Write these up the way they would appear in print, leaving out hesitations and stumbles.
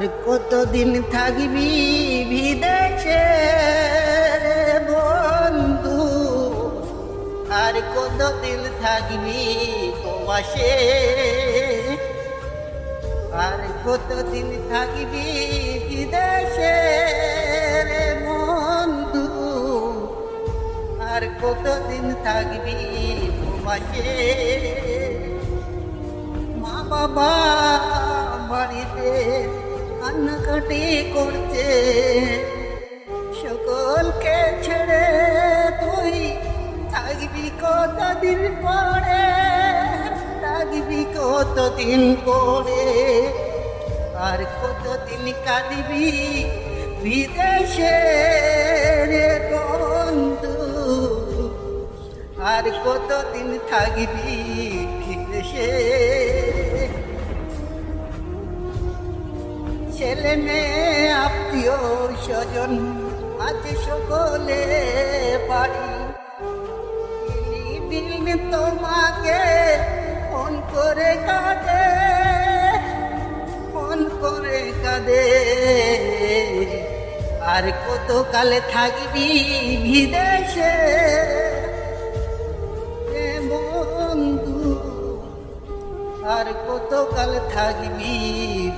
আর কতদিন থাকবি বিদেশে বন্ধু, আর কতদিন থাকবি প্রবাসে, আর কতদিন থাকবি বিদেশে বন্ধু, আর কতদিন থাকবি প্রবাসে। মা বাবা বাড়িতে কান্নাকাটি করছে, সকলকে ছেড়ে তুই থাকবি কতদিন পরে, থাকবি কতদিন পরে, আর কতদিন কাঁদবি বিদেশে রে বন্ধু, আর কতদিন থাকবি বিদেশে। ছেলে মেয়ে আত্মীয় স্বজন আছে সকলে বাড়ি, দিন তোমাকে ফোন করে কাঁদে, ফোন করে কাঁদে, আর কত কালে থাকবি বিদেশে বন্ধু, আর কত কাল থাকবি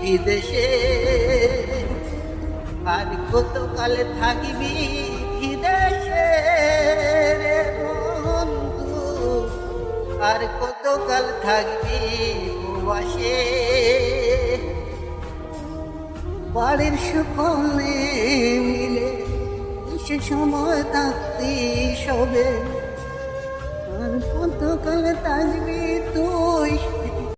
বিদেশে, আর কত কাল থাকবি বিদেশে বন্ধু, আর কত কাল থাকবি প্রবাসে। বাড়ির সকলে মিলে সে সময় থাকতি সবে, আর কত কাল থাকবি তুই